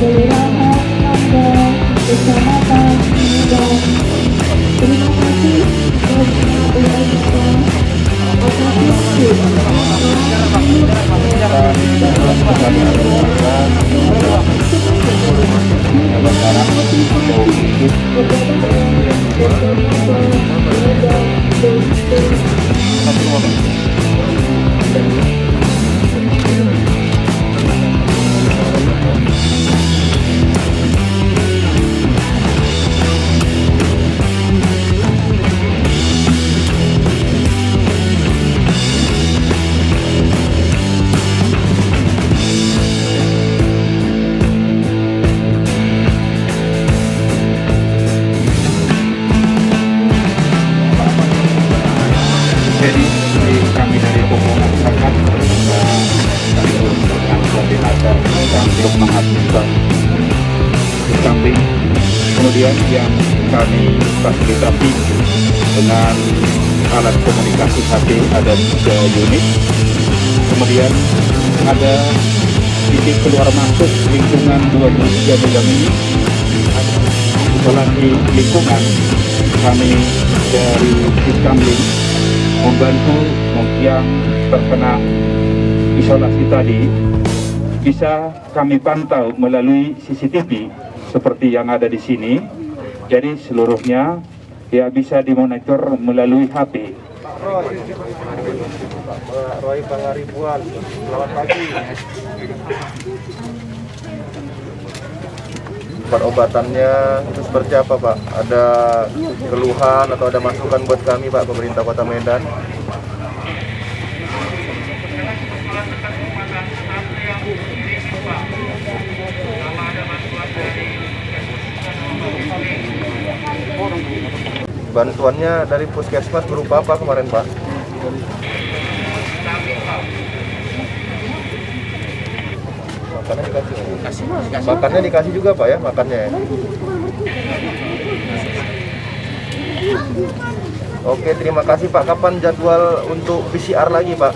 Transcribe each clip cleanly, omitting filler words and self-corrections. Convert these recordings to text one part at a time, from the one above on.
Kelurahan Anda, Kecamatan Medan. Terima kasih Jadi kami dari Pemohon Masyarakat sekaligus dengan koordinator untuk menghabiskan di samping kemudian yang kami fasilitasi dengan alat komunikasi HP ada 3 unit, kemudian ada titik keluar masuk lingkungan 23 meter ini, isolasi lingkungan kami dari Diskamling membantu yang terkena isolasi tadi bisa kami pantau melalui CCTV seperti yang ada di sini. Jadi seluruhnya ya bisa dimonitor melalui HP. Roy Pangaribuan, selamat pagi. Obatannya itu seperti apa Pak? Ada keluhan atau ada masukan buat kami Pak, pemerintah Kota Medan? Bantuannya dari puskesmas berupa apa kemarin Pak? Makannya dikasih juga Pak ya, makannya ya? Oke, terima kasih Pak. Kapan jadwal untuk PCR lagi Pak?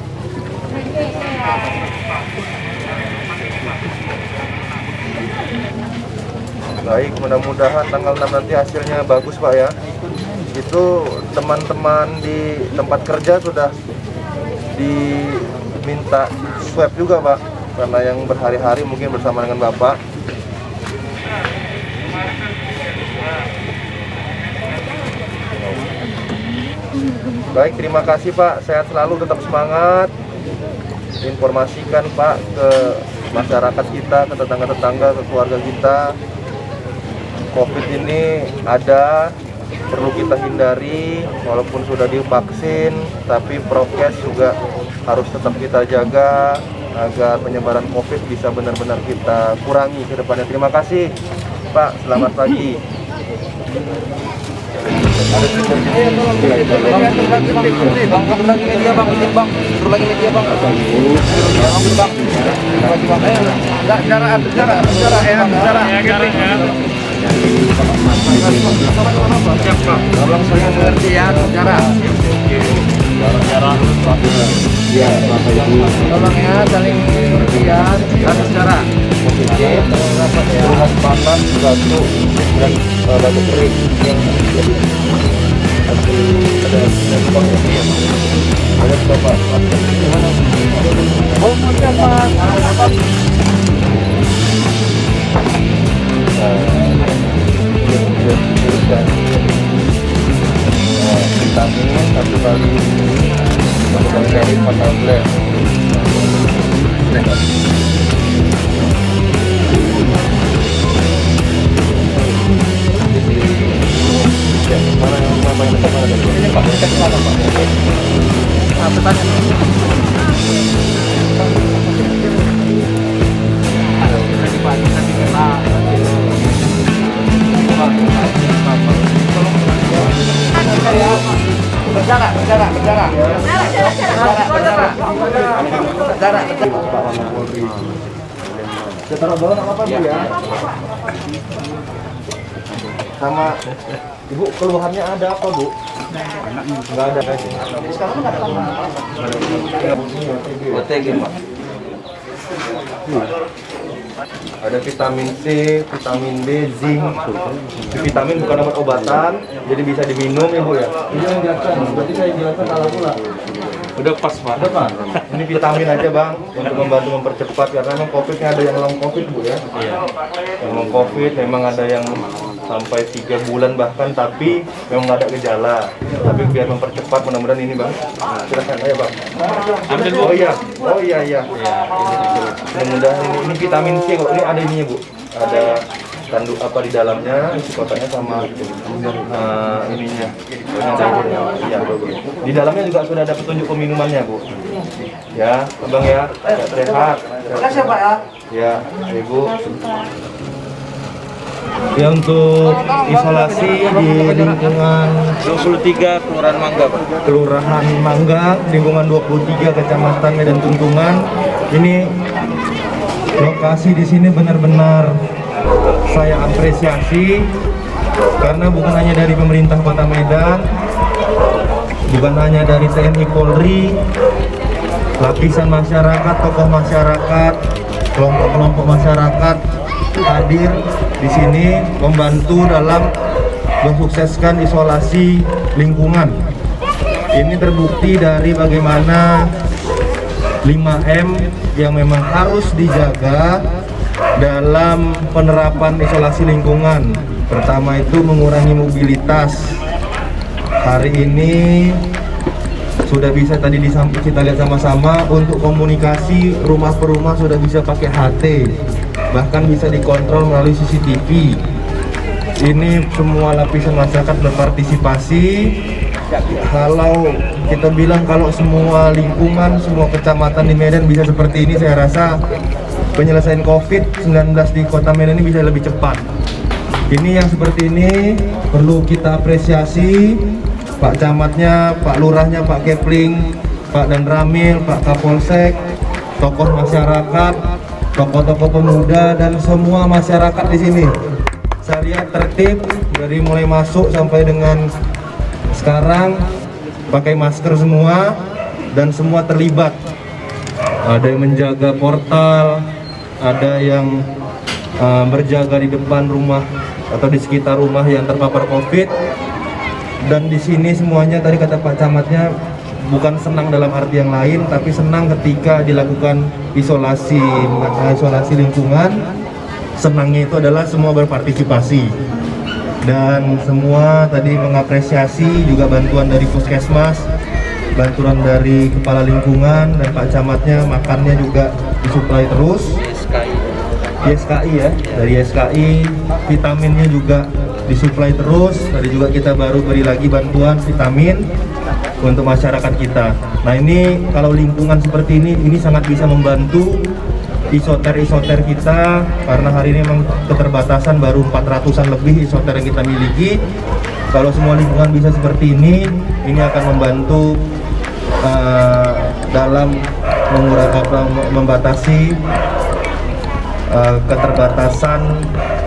Baik, mudah-mudahan tanggal 6 nanti hasilnya bagus Pak ya. Itu teman-teman di tempat kerja sudah diminta swab juga Pak, karena yang berhari-hari mungkin bersama dengan Bapak. Baik, terima kasih Pak, sehat selalu, tetap semangat. Informasikan Pak ke masyarakat kita, ke tetangga-tetangga, ke keluarga kita, COVID ini ada, perlu kita hindari. Walaupun sudah divaksin, tapi prokes juga harus tetap kita jaga agar penyebaran COVID bisa benar-benar kita kurangi ke depannya. Terima kasih Pak, selamat pagi. Tolong saya mengerti ya, bicara. Ya, Bapak Ibu. Tolong ya, saling pengertian. Bicara. Positif, keluhan panas, batuk, dan batuk kering yang lebih ada Bapak. Oh, Pak. Vitamin 1 kali sehari 4 tablet. Mana yang dekat mana? Ini Pak, dekat mana Pak? Taruh dulu apa Bu ya? Sama Ibu, keluhannya ada apa Bu? Enggak ada. Sekarang enggak ada. OTG Pak. Ada vitamin C, vitamin D, zinc. Vitamin bukan obat-obatan, jadi bisa diminum ya Bu ya. Ini yang jelaskan, berarti saya jelaskan salah pula. Udah pas Pak. Ada Pak. Ini vitamin aja Bang, untuk membantu mempercepat karena memang COVID-nya ada yang long COVID Bu ya. Iya. Yang long COVID memang ada yang sampai 3 bulan bahkan tapi memang nggak ada gejala. Tapi biar mempercepat mudah-mudahan ini Bang. Silakan aja Bang. Ambil Bu. Oh iya. Mudah-mudahan ini vitamin C kok. Ini ada ininya Bu. Ada kandung apa di dalamnya, kotaknya sama ininya. Iya, di dalamnya juga sudah ada petunjuk peminumannya Bu. Ya, Abang ya, sehat. Makasih Pak ya. Ya, Ibu. Ya untuk isolasi di lingkungan 23 Kelurahan Mangga Pak. Kelurahan Mangga, lingkungan 23 Kecamatan Medan Tuntungan. Ini lokasi di sini benar-benar saya apresiasi karena bukan hanya dari pemerintah Kota Medan, bukan hanya dari TNI Polri, lapisan masyarakat, tokoh masyarakat, kelompok-kelompok masyarakat hadir di sini membantu dalam mensukseskan isolasi lingkungan. Ini terbukti dari bagaimana 5M yang memang harus dijaga dalam penerapan isolasi lingkungan. Pertama itu mengurangi mobilitas. Hari ini sudah bisa tadi kita lihat sama-sama untuk komunikasi rumah per rumah sudah bisa pakai HT, bahkan bisa dikontrol melalui CCTV. Ini semua lapisan masyarakat berpartisipasi. Kalau kita bilang kalau semua lingkungan, semua kecamatan di Medan bisa seperti ini, saya rasa penyelesaian COVID-19 di Kota Medan ini bisa lebih cepat. Ini yang seperti ini perlu kita apresiasi. Pak Camatnya, Pak Lurahnya, Pak Kepling, Pak Dan Ramil, Pak Kapolsek, tokoh masyarakat, tokoh-tokoh pemuda dan semua masyarakat di sini. Saya lihat tertib dari mulai masuk sampai dengan sekarang pakai masker semua dan semua terlibat. Ada yang menjaga portal, ada yang berjaga di depan rumah atau di sekitar rumah yang terpapar COVID. Dan di sini semuanya tadi kata Pak Camatnya bukan senang dalam arti yang lain, tapi senang ketika dilakukan isolasi lingkungan. Senangnya itu adalah semua berpartisipasi dan semua tadi mengapresiasi juga bantuan dari Puskesmas, bantuan dari Kepala Lingkungan dan Pak Camatnya, makannya juga disuplai terus. YSKI ya, dari YSKI, vitaminnya juga disuplai terus. Tadi juga kita baru beri lagi bantuan vitamin untuk masyarakat kita. Nah ini kalau lingkungan seperti ini sangat bisa membantu isoter kita karena hari ini memang keterbatasan baru 400-an lebih isoter yang kita miliki. Kalau semua lingkungan bisa seperti ini akan membantu dalam membatasi keterbatasan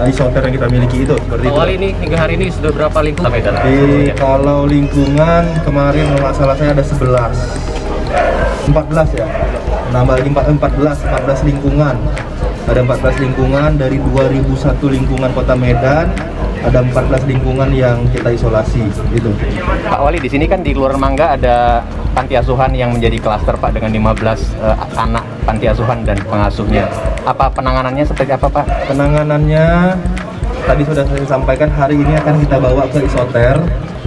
isoter yang kita miliki itu seperti Awal itu. ini hingga hari ini sudah berapa lingkungan Medan? Kalau lingkungan kemarin nggak salah saya ada 14 ya, nambah lagi 14 lingkungan. Ada 14 lingkungan dari 2001 lingkungan Kota Medan, ada 14 lingkungan yang kita isolasi gitu. Pak Wali, di sini kan di Kelurahan Mangga ada panti asuhan yang menjadi klaster Pak dengan 15 anak panti asuhan dan pengasuhnya. Apa penanganannya seperti apa Pak? Penanganannya tadi sudah saya sampaikan, hari ini akan kita bawa ke isoter,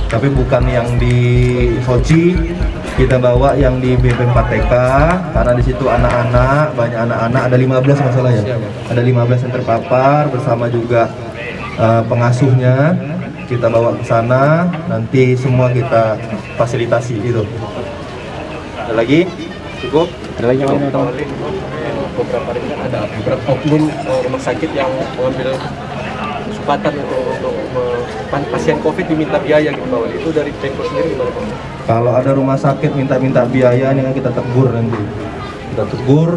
tapi bukan yang di Soci, kita bawa yang di BP4TK karena di situ anak-anak, banyak anak-anak, ada 15 masalah ya. Ada 15 yang terpapar bersama juga pengasuhnya. Kita bawa ke sana, nanti semua kita fasilitasi itu. Ada lagi? Cukup? Ada lagi yang beberapa hari ini ada beberapa oknum rumah sakit yang mengambil kesempatan untuk pasien COVID diminta biaya gitu Pak Wali. Itu dari Pemkot sendiri gimana Pak? Kalau ada rumah sakit minta biaya ini kan kita tegur nanti. Kita tegur,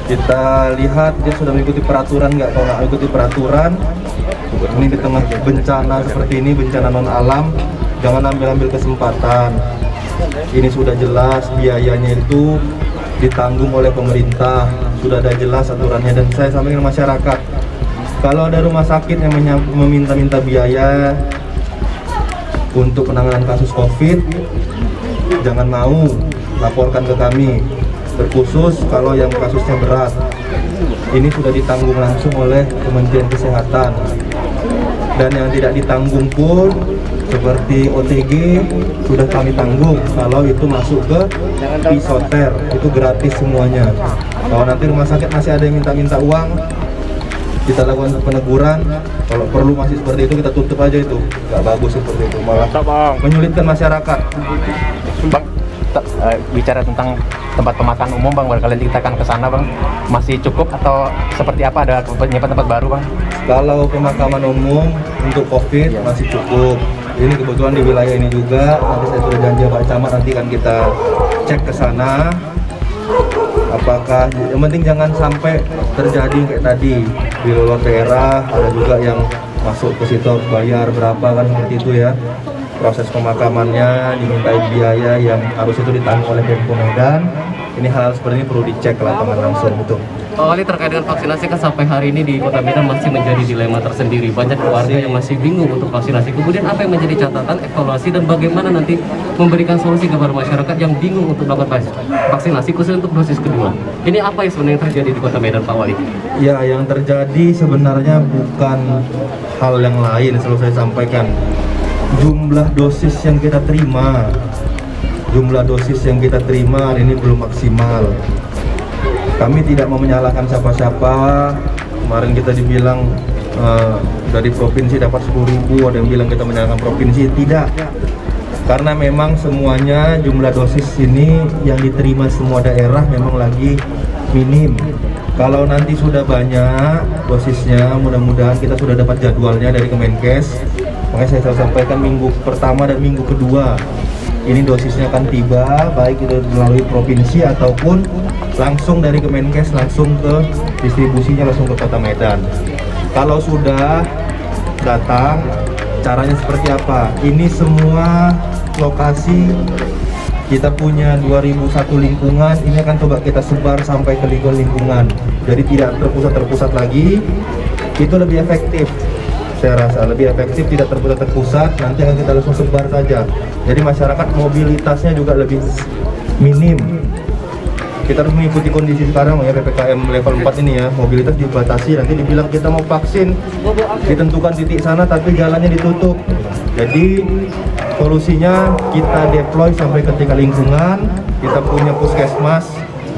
kita lihat dia sudah mengikuti peraturan nggak. Kalau nggak mengikuti peraturan, ini di tengah bencana seperti ini, bencana non alam, jangan ambil kesempatan. Ini sudah jelas biayanya itu ditanggung oleh pemerintah, sudah ada jelas aturannya. Dan saya sampaikan ke masyarakat, kalau ada rumah sakit yang meminta-minta biaya untuk penanganan kasus COVID, jangan mau laporkan ke kami, terkhusus kalau yang kasusnya berat. Ini sudah ditanggung langsung oleh Kementerian Kesehatan. Dan yang tidak ditanggung pun seperti OTG sudah kami tanggung. Kalau itu masuk ke isoter, itu gratis semuanya. Kalau nanti rumah sakit masih ada yang minta-minta uang, kita lakukan peneguran. Kalau perlu masih seperti itu, kita tutup aja. Itu nggak bagus seperti itu, malah menyulitkan masyarakat. Bang, bicara tentang tempat pemakan umum Bang, barangkali kita akan ke sana Bang, masih cukup atau seperti apa, ada penyiapan tempat baru Bang? Kalau pemakaman umum untuk COVID masih cukup. Ini kebetulan di wilayah ini juga, nanti saya sudah janji Pak Camat, nanti kan kita cek ke sana. Apakah, yang penting jangan sampai terjadi kayak tadi di luar daerah, ada juga yang masuk ke situ harus bayar berapa kan, seperti itu ya. Proses pemakamannya dimintai biaya yang harus itu ditanggung oleh Pemko Medan. Ini hal seperti ini perlu dicek ke lapangan langsung gitu. Pak Wali, terkait dengan vaksinasi kan sampai hari ini di Kota Medan masih menjadi dilema tersendiri. Banyak keluarga yang masih bingung untuk vaksinasi. Kemudian apa yang menjadi catatan, evaluasi, dan bagaimana nanti memberikan solusi kepada masyarakat yang bingung untuk melakukan vaksinasi khusus untuk dosis kedua. Ini apa yang sebenarnya terjadi di Kota Medan, Pak Wali? Ya, yang terjadi sebenarnya bukan hal yang lain, selalu saya sampaikan. Jumlah dosis yang kita terima hari ini belum maksimal. Kami tidak mau menyalahkan siapa-siapa. Kemarin kita dibilang dari provinsi dapat 10.000, ada yang bilang kita menyalahkan provinsi. Tidak, karena memang semuanya jumlah dosis ini yang diterima semua daerah memang lagi minim. Kalau nanti sudah banyak dosisnya, mudah-mudahan kita sudah dapat jadwalnya dari Kemenkes. Makanya saya sampaikan minggu pertama dan minggu kedua ini dosisnya akan tiba, baik itu melalui provinsi ataupun langsung dari Kemenkes langsung ke distribusinya langsung ke Kota Medan. Kalau sudah datang, caranya seperti apa? Ini semua lokasi kita punya 2001 lingkungan, ini akan coba kita sebar sampai ke lingkungan. Jadi tidak terpusat lagi, itu lebih efektif. Saya rasa lebih efektif, tidak terpusat, nanti akan kita langsung sebar saja. Jadi masyarakat mobilitasnya juga lebih minim. Kita harus mengikuti kondisi sekarang ya, PPKM level 4 ini ya, mobilitas dibatasi. Nanti dibilang kita mau vaksin, ditentukan titik sana tapi jalannya ditutup. Jadi solusinya kita deploy sampai ke tingkat lingkungan. Kita punya puskesmas,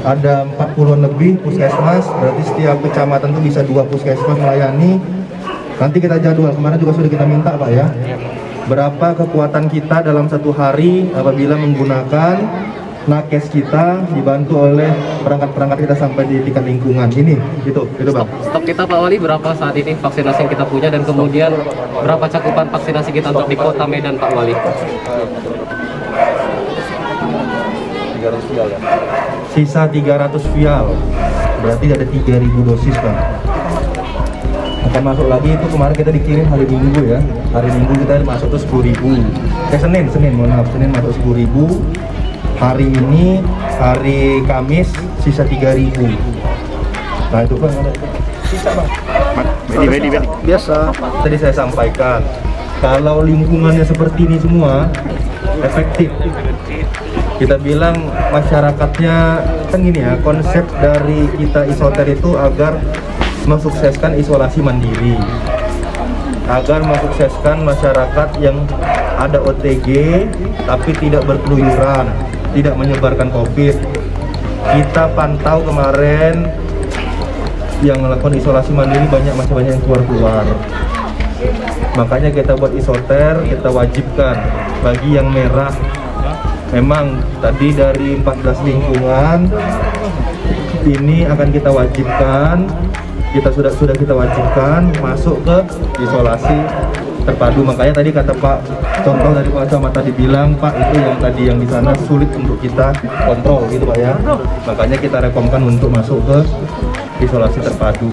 ada 40-an lebih puskesmas, berarti setiap kecamatan itu bisa 2 puskesmas melayani. Nanti kita jadwal, kemarin juga sudah kita minta Pak ya, berapa kekuatan kita dalam satu hari apabila menggunakan nakes kita dibantu oleh perangkat-perangkat kita sampai di tingkat lingkungan. Ini itu Bang. Stok kita Pak Wali berapa saat ini vaksinasi yang kita punya, dan kemudian berapa cakupan vaksinasi kita untuk di Kota Medan Pak Wali? 300 vial ya. Sisa 300 vial, berarti ada 3.000 dosis Bang. Akan masuk lagi, itu kemarin kita dikirim hari Minggu ya. Hari Minggu kita masuk tuh 10.000. Senin masuk 10.000. Hari ini hari Kamis sisa 3.000. Nah itu Bang, ada sisa Bang. Bedi. Biasa. Tadi saya sampaikan, kalau lingkungannya seperti ini semua efektif. Kita bilang masyarakatnya kan gini ya, konsep dari kita isoter itu agar mensukseskan isolasi mandiri, agar mensukseskan masyarakat yang ada OTG tapi tidak berkeluyuran, tidak menyebarkan COVID. Kita pantau kemarin yang melakukan isolasi mandiri masih banyak yang keluar. Makanya kita buat isoter, kita wajibkan bagi yang merah. Memang tadi dari 14 lingkungan ini akan kita wajibkan, sudah kita wajibkan masuk ke isolasi terpadu. Makanya tadi kata Pak, contoh dari Pak Camat tadi bilang, Pak itu yang tadi yang di sana sulit untuk kita kontrol gitu Pak ya. Makanya kita rekomkan untuk masuk ke isolasi terpadu.